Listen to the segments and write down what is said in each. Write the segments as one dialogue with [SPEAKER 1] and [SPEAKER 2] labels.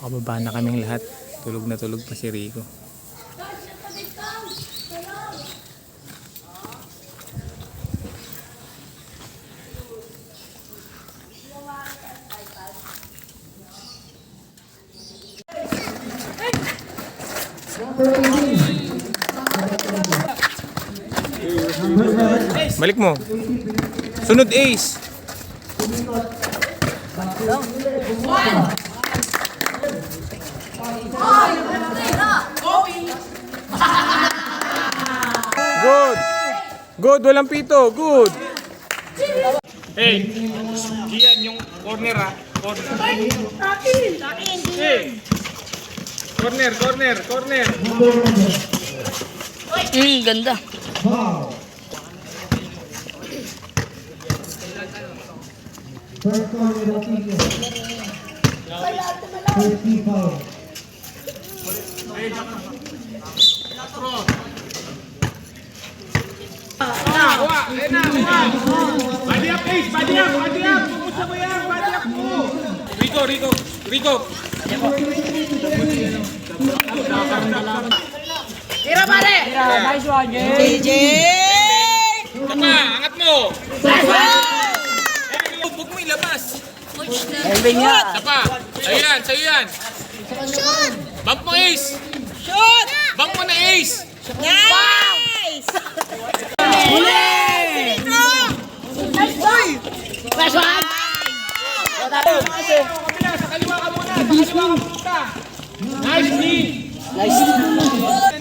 [SPEAKER 1] Nakababa na kaming lahat. Tulog na tulog pa si Rico. Balik mo. Sunod ace. Good. Good, walang pito. Good. Hey, Gian yung corner ha. Corner. Hey. Corner, corner, corner.
[SPEAKER 2] Ganda.
[SPEAKER 1] Body up, Ace! Body up! Body up! Pupusta mo yan! Body up mo! Rico! Rico! Rico!
[SPEAKER 2] Tira pare! Nice one, JJ!
[SPEAKER 1] Tama! Angat mo!
[SPEAKER 2] Nice one!
[SPEAKER 1] Huwag mo ilabas!
[SPEAKER 2] Elvin nga!
[SPEAKER 1] Tapa! Sa'yo yan! Sa'yo yan!
[SPEAKER 3] Shoot!
[SPEAKER 1] Bump mo, Ace!
[SPEAKER 3] Shoot!
[SPEAKER 1] Bump mo na, Ace!
[SPEAKER 3] Nice!
[SPEAKER 2] Huli!
[SPEAKER 3] Nice one!
[SPEAKER 2] Nice one!
[SPEAKER 1] Kabila! Sa kaliwa ka muna! Sa kaliwa ka muna! Nice knee!
[SPEAKER 2] Nice!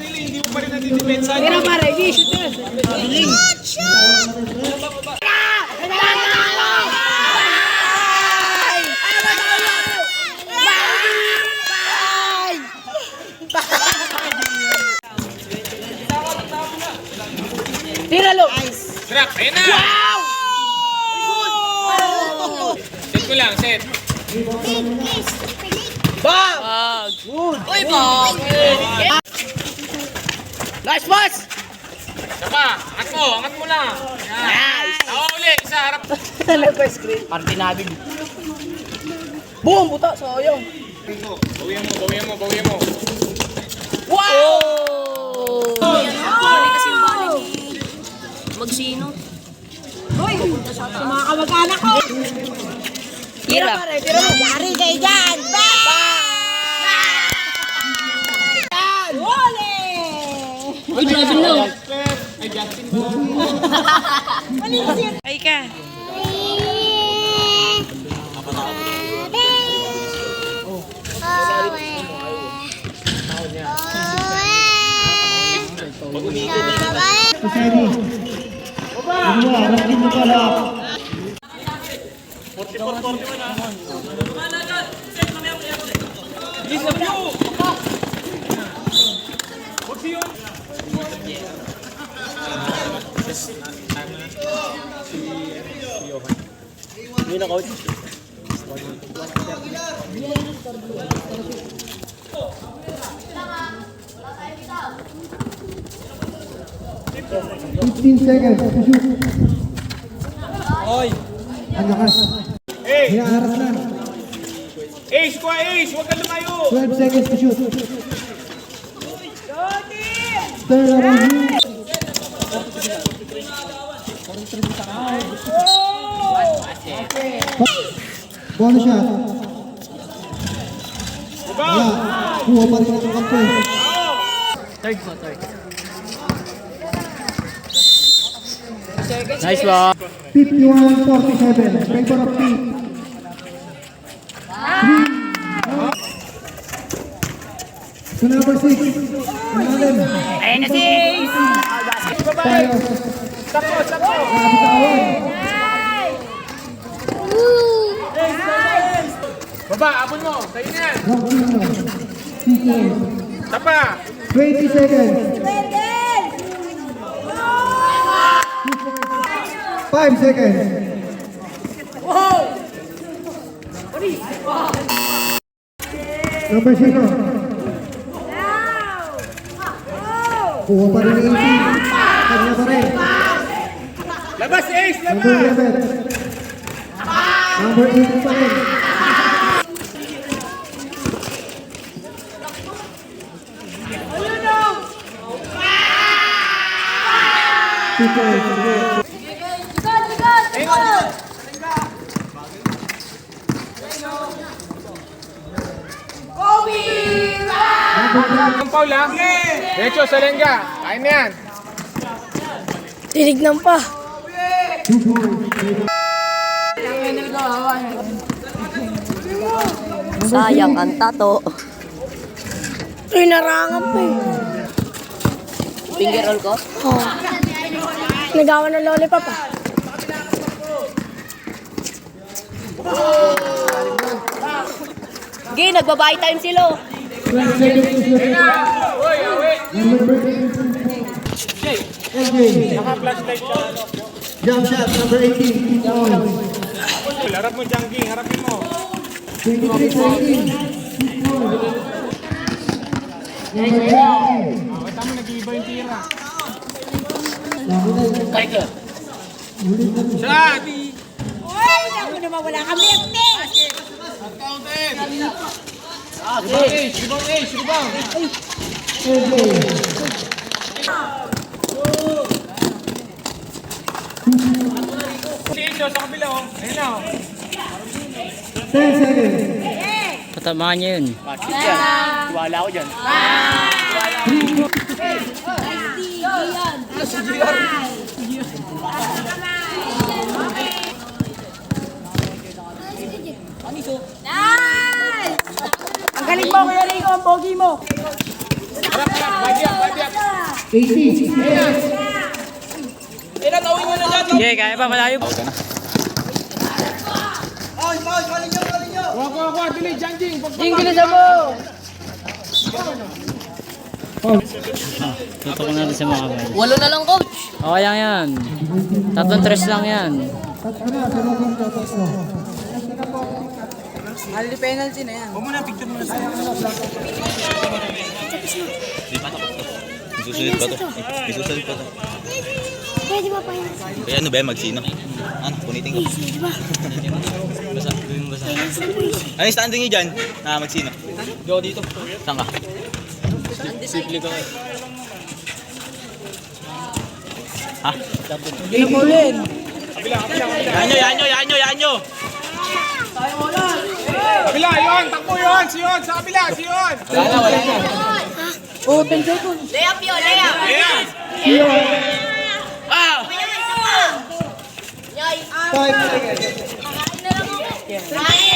[SPEAKER 1] Hindi mo pa rin natitipensa.
[SPEAKER 2] Tira pare! Shoot na!
[SPEAKER 3] Shoot! Shoot!
[SPEAKER 2] Tira lo!
[SPEAKER 1] Drop! Ayan na!
[SPEAKER 2] Wow!
[SPEAKER 1] Set ko lang, set.
[SPEAKER 2] Bag! Good! Uy, bag! Nice pass!
[SPEAKER 1] Tapa! Angat mo! Angat mo na!
[SPEAKER 2] Nice!
[SPEAKER 1] Ako uli! Isa harap!
[SPEAKER 2] Left screen. Parang tinabig. Boom! Buta! Sayang!
[SPEAKER 1] Bawian mo! Bawian mo! Bawian mo!
[SPEAKER 2] Wow!
[SPEAKER 3] Bali kasi yung bali ni Magsino. Hoy! Sa mga kamag-anak ko!
[SPEAKER 2] Tira pare! Tira mo!
[SPEAKER 3] Yari kayo dyan! Wole!
[SPEAKER 2] Uy, grabe no!
[SPEAKER 3] Ay ka!
[SPEAKER 4] Seconds to shoot.
[SPEAKER 1] Oy!
[SPEAKER 4] Ang lakas.
[SPEAKER 1] Hey!
[SPEAKER 4] Hinaharap na.
[SPEAKER 1] Ace ko! Ace! Huwag ka lumayo!
[SPEAKER 4] 12 seconds to shoot. Turn around. Bonus shot. Wala. Kuha pa rin ang kampo.
[SPEAKER 2] Third po, third. Nice one.
[SPEAKER 4] 51-47. Favor of Pete. To number 6. Malalim.
[SPEAKER 2] Ayun na si Ace!
[SPEAKER 4] Tayo.
[SPEAKER 1] Sakto! Sakto! Baba! Abon mo! Sa'yo na yan!
[SPEAKER 4] Rockino. Sequence.
[SPEAKER 1] Tapa!
[SPEAKER 4] 20 seconds. 5 seconds. Number 0. Kuha pa rin yung 18. Kanya pa rin.
[SPEAKER 1] Labas, Ace!
[SPEAKER 4] Number
[SPEAKER 1] Labas!
[SPEAKER 4] 11. Number 8 pa rin.
[SPEAKER 1] Ang Paul ha. Derecho sa lengga. Kaya na yan.
[SPEAKER 3] Tinignan pa.
[SPEAKER 2] Sayang ang tato.
[SPEAKER 3] Uy, narangan pa eh.
[SPEAKER 2] Finger roll ko.
[SPEAKER 3] Oh. Nagawa ng lollipop ah.
[SPEAKER 2] Sige, nagbabay time sila.
[SPEAKER 1] Uy, awit.
[SPEAKER 4] LJ. Jump shot, number 18. Keep on.
[SPEAKER 1] Harap mo, Jangging. Harapin mo.
[SPEAKER 4] 23-18. Keep on.
[SPEAKER 1] Kita mo, nag-iiba yung tira. Shot!
[SPEAKER 3] Uy, ako naman wala kami.
[SPEAKER 1] Rebound, Ace. Rebound. Si Ace, sa kabila, oh. Ayun na, oh.
[SPEAKER 4] 10 seconds.
[SPEAKER 2] Patamaan niya yun. Tiwala ko dyan.
[SPEAKER 3] Nice! Ang galing mo, Kuya Rico, ang pogi mo.
[SPEAKER 1] Body up.
[SPEAKER 4] 80.
[SPEAKER 2] Sige, kaya pa, malayo.
[SPEAKER 1] Kuha, dili, Jangging.
[SPEAKER 2] Ingilisan mo! Tutok natin sa mga kamay. 8 na lang, coach. Okay lang yan. 3 lang yan.
[SPEAKER 3] Ali penalty na yan.
[SPEAKER 5] Isusulit pa to. Isusulit pa to.
[SPEAKER 3] Pwede ba pa yun?
[SPEAKER 5] Kaya ano ba yan? Magsino? Ano? Punitin ko. Basa. Basa. Ano yung standing nyo dyan? Magsino? Go dito. Saan ka? Simple ka kayo. Ha? Yan nyo!
[SPEAKER 1] Kabila, yun. Takbo yun. Si yun. Sa kabila, si yun.
[SPEAKER 5] Wala na.
[SPEAKER 3] Layup yun, layup.
[SPEAKER 5] Ah!
[SPEAKER 3] Yay!
[SPEAKER 4] Five.
[SPEAKER 3] Nice!